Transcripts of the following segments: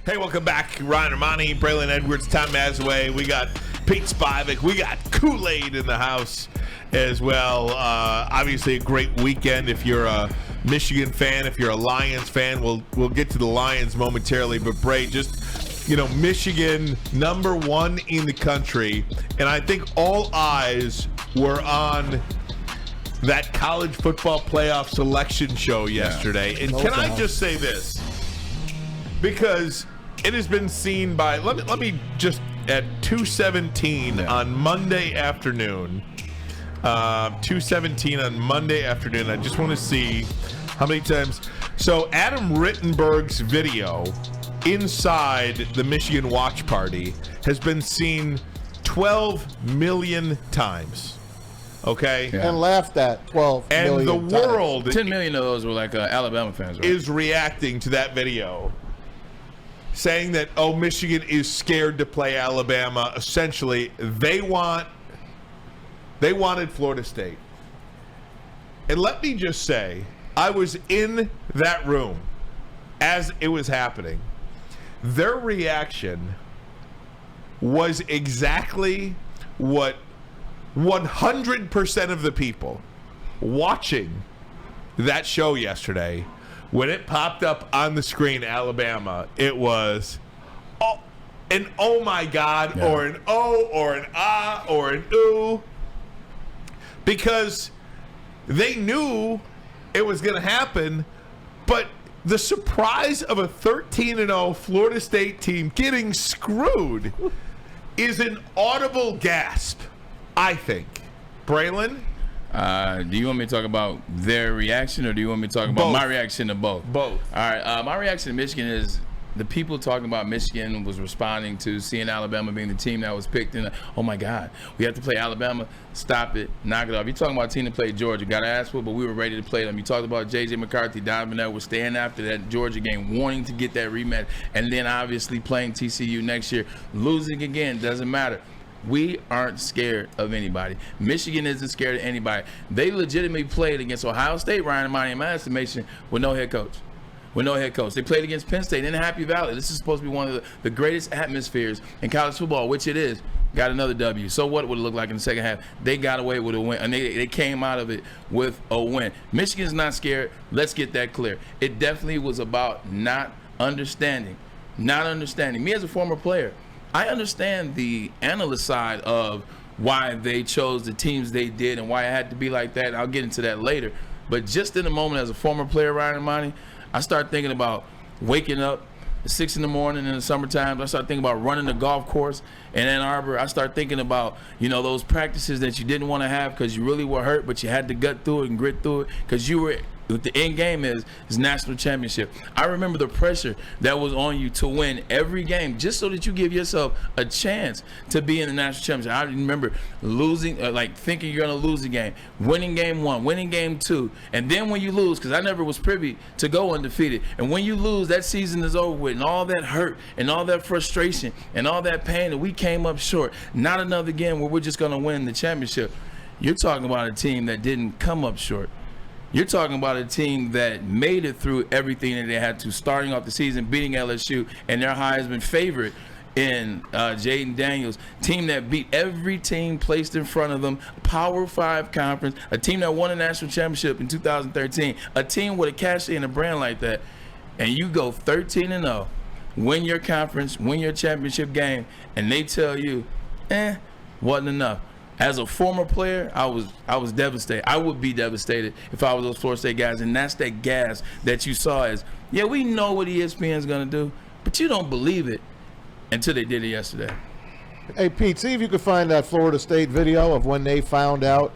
Hey, welcome back. Ryan Ermanni, Braylon Edwards, Tom Mazaway. We got Pete Spivak. We got Kool-Aid in the house as well. Obviously, a great weekend if you're a Michigan fan. If you're a Lions fan, we'll get to the Lions momentarily. But, Bray, just, Michigan, #1 in the country. And I think all eyes were on that college football playoff selection show yesterday. And can I just say this? Because it has been seen by, let me just, at 2:17 on Monday afternoon, 2:17 on Monday afternoon, I just want to see how many times. So Adam Rittenberg's video inside the Michigan watch party has been seen 12 million times. Okay? Yeah. And laughed at 12 million And the world, times. 10 million of those were like Alabama fans, right? Is reacting to that video, saying that, Michigan is scared to play Alabama. Essentially, they wanted Florida State. And let me just say, I was in that room as it was happening. Their reaction was exactly what 100% of the people watching that show yesterday, when it popped up on the screen, Alabama, it was an oh my God, or an oh, or an ah, or an ooh. Because they knew it was going to happen, but the surprise of a 13-0 Florida State team getting screwed is an audible gasp, I think. Braylon? Do you want me to talk about their reaction, or do you want me to talk about my reaction to both? Both. All right. My reaction to Michigan is the people talking about Michigan was responding to seeing Alabama being the team that was picked. And oh my God, we have to play Alabama. Stop it. Knock it off. You're talking about a team that played Georgia. Got to ask for, but we were ready to play them. You talked about J.J. McCarthy, Donovan Edwards staying after that Georgia game, wanting to get that rematch, and then obviously playing TCU next year. Losing again, doesn't matter. We aren't scared of anybody. Michigan isn't scared of anybody. They legitimately played against Ohio State, Ryan Ermanni, in my estimation, with no head coach. They played against Penn State in Happy Valley. This is supposed to be one of the greatest atmospheres in college football, which it is. Got another W. So what would it look like in the second half? They got away with a win, and they came out of it with a win. Michigan's not scared. Let's get that clear. It definitely was about not understanding. Me as a former player, I understand the analyst side of why they chose the teams they did and why it had to be like that. I'll get into that later. But just in the moment, as a former player, Ryan Ermanni, I start thinking about waking up at 6 in the morning in the summertime. I start thinking about running the golf course in Ann Arbor. I start thinking about, those practices that you didn't want to have because you really were hurt, but you had to gut through it and grit through it because you were – what the end game is national championship. I remember the pressure that was on you to win every game just so that you give yourself a chance to be in the national championship. I remember losing, thinking you're going to lose a game, winning game 1, winning game 2, and then when you lose, because I never was privy to go undefeated, and when you lose, that season is over with, and all that hurt and all that frustration and all that pain that we came up short. Not another game where we're just going to win the championship. You're talking about a team that didn't come up short. You're talking about a team that made it through everything that they had to, starting off the season, beating LSU, and their Heisman favorite in Jaden Daniels, team that beat every team placed in front of them, Power 5 conference, a team that won a national championship in 2013, a team with a cachet and a brand like that, and you go 13-0, win your conference, win your championship game, and they tell you, wasn't enough. As a former player, I was devastated. I would be devastated if I was those Florida State guys, and that's that gas that you saw as, we know what ESPN's going to do, but you don't believe it until they did it yesterday. Hey, Pete, see if you could find that Florida State video of when they found out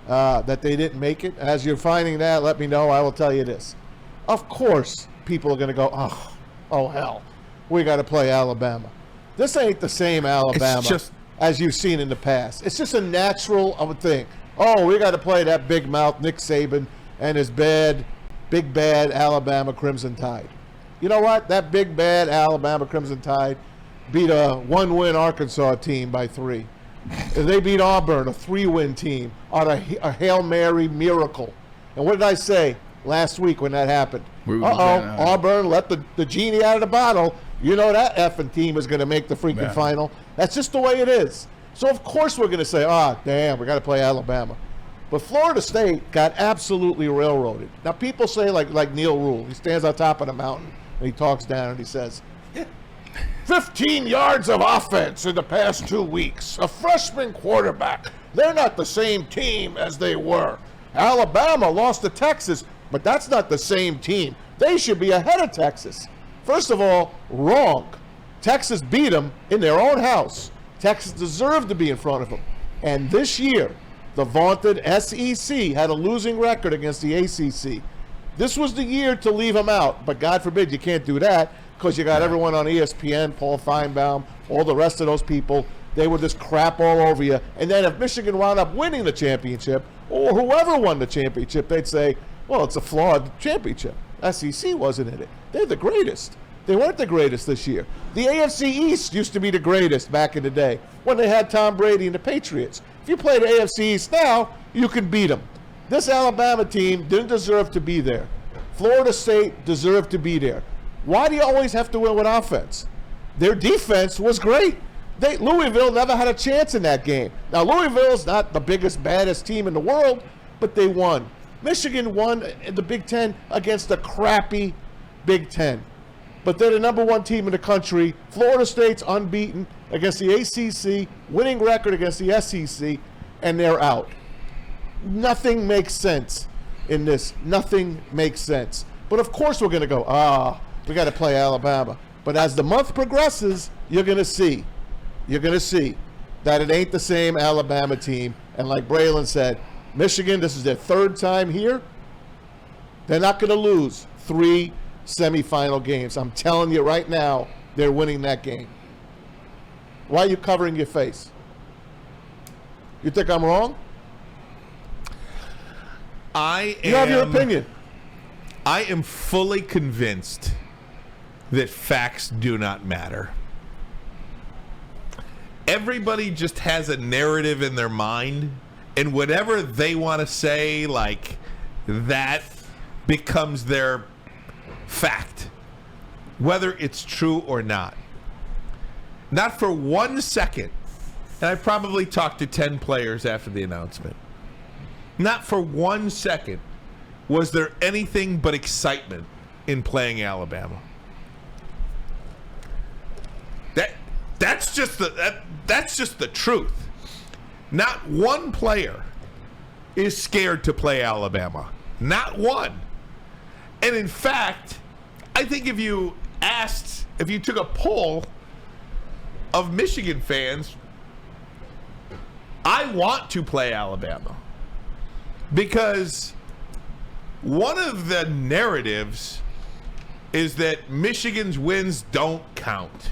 that they didn't make it. As you're finding that, let me know. I will tell you this. Of course, people are going to go, oh, hell, we got to play Alabama. This ain't the same Alabama as you've seen in the past. It's just a natural thing. Oh, we got to play that big mouth Nick Saban and his big bad Alabama Crimson Tide. You know what? That big bad Alabama Crimson Tide beat a 1-win Arkansas team by 3. They beat Auburn, a 3-win team, on a Hail Mary miracle. And what did I say? last week when that happened. We- Auburn let the genie out of the bottle. You know that effing team is going to make the freaking final. That's just the way it is. So, of course, we're going to say, damn, we got to play Alabama. But Florida State got absolutely railroaded. Now, people say, like Neil Rule, he stands on top of the mountain, and he talks down, and he says, 15 yards of offense in the past 2 weeks. A freshman quarterback. They're not the same team as they were. Alabama lost to Texas, but that's not the same team. They should be ahead of Texas. First of all, wrong. Texas beat them in their own house. Texas deserved to be in front of them. And this year, the vaunted SEC had a losing record against the ACC. This was the year to leave them out, but God forbid you can't do that because you got everyone on ESPN, Paul Feinbaum, all the rest of those people. They would just crap all over you. And then if Michigan wound up winning the championship, or whoever won the championship, they'd say, well, it's a flawed championship. SEC wasn't in it. They're the greatest. They weren't the greatest this year. The AFC East used to be the greatest back in the day when they had Tom Brady and the Patriots. If you play the AFC East now, you can beat them. This Alabama team didn't deserve to be there. Florida State deserved to be there. Why do you always have to win with offense? Their defense was great. Louisville never had a chance in that game. Now, Louisville's not the biggest, baddest team in the world, but they won. Michigan won in the Big Ten against a crappy Big Ten. But they're the number one team in the country. Florida State's unbeaten against the ACC, winning record against the SEC, and they're out. Nothing makes sense in this. Nothing makes sense. But of course we're going to go, we got to play Alabama. But as the month progresses, you're going to see. You're going to see that it ain't the same Alabama team. And like Braylon said, Michigan, this is their third time here. They're not going to lose 3 semifinal games. I'm telling you right now, they're winning that game. Why are you covering your face? You think I'm wrong? You have your opinion. I am fully convinced that facts do not matter. Everybody just has a narrative in their mind, and whatever they want to say, like, that becomes their fact, whether it's true or not. Not for 1 second, and I probably talked to 10 players after the announcement. Not for 1 second was there anything but excitement in playing Alabama. That's just the truth. Not one player is scared to play Alabama. Not one. And in fact, I think if you took a poll of Michigan fans, I want to play Alabama. Because one of the narratives is that Michigan's wins don't count.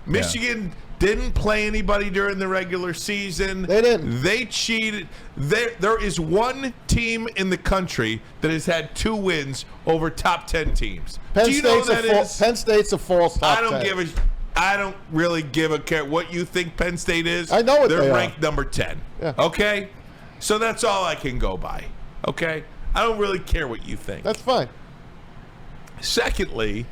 Michigan didn't play anybody during the regular season. They didn't. They cheated. There is one team in the country that has had 2 wins over top 10 teams. Do you know that is? Penn State's a false top 10. I don't really give a care what you think Penn State is. I know what they're they ranked number 10. Yeah. Okay? So that's all I can go by. Okay? I don't really care what you think. That's fine. Secondly,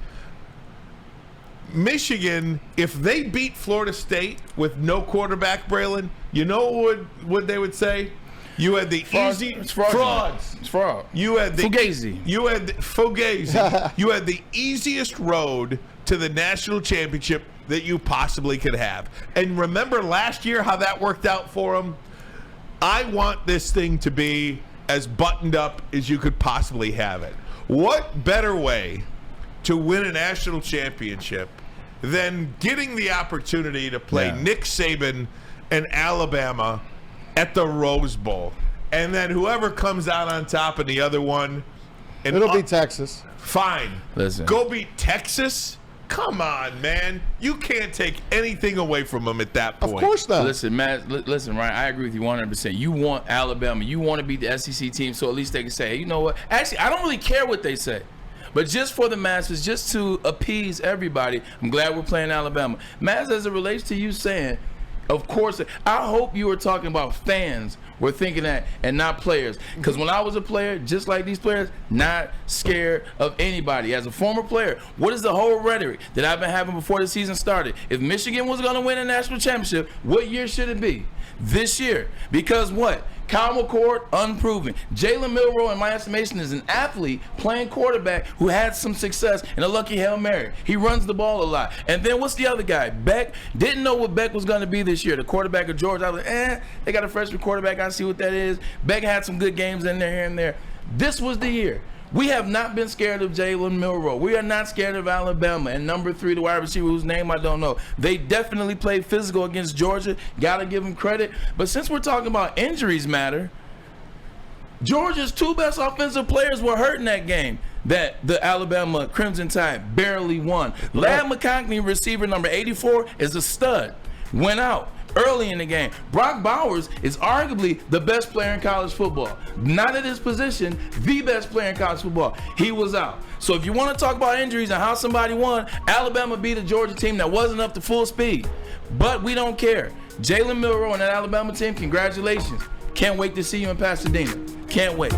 Michigan, if they beat Florida State with no quarterback, Braylon, you know what they would say? You had the frauds. It's fraud. You had the Fugazi. You had the Fugazi. You had the easiest road to the national championship that you possibly could have. And remember last year how that worked out for them? I want this thing to be as buttoned up as you could possibly have it. What better way to win a national championship than getting the opportunity to play Nick Saban and Alabama at the Rose Bowl? And then whoever comes out on top in the other one, and It'll be Texas. Fine. Listen. Go beat Texas? Come on, man. You can't take anything away from them at that point. Of course not. Listen, Matt. Listen, Ryan. I agree with you 100%. You want Alabama. You want to beat the SEC team, so at least they can say, hey, you know what? Actually, I don't really care what they say. But just for the masses, just to appease everybody, I'm glad we're playing Alabama. Matt, as it relates to you saying, of course, I hope you were talking about fans were thinking that and not players. Because when I was a player, just like these players, not scared of anybody. As a former player, what is the whole rhetoric that I've been having before the season started? If Michigan was going to win a national championship, what year should it be? This year. Because what? Kyle McCord, unproven. Jalen Milroe, in my estimation, is an athlete playing quarterback who had some success in a lucky Hail Mary. He runs the ball a lot. And then what's the other guy? Beck. Didn't know what Beck was going to be this year. The quarterback of Georgia. I was like, they got a freshman quarterback. I see what that is. Beck had some good games in there, here and there. This was the year. We have not been scared of Jalen Milroe. We are not scared of Alabama. And number 3, the wide receiver whose name I don't know. They definitely played physical against Georgia. Got to give them credit. But since we're talking about injuries matter, Georgia's 2 best offensive players were hurt in that game that the Alabama Crimson Tide barely won. Ladd McConkey, receiver number 84, is a stud. Went out early in the game. Brock Bowers is arguably the best player in college football. Not at his position, the best player in college football. He was out. So if you want to talk about injuries and how somebody won, Alabama beat a Georgia team that wasn't up to full speed. But we don't care. Jalen Milroe and that Alabama team, congratulations. Can't wait to see you in Pasadena. Can't wait.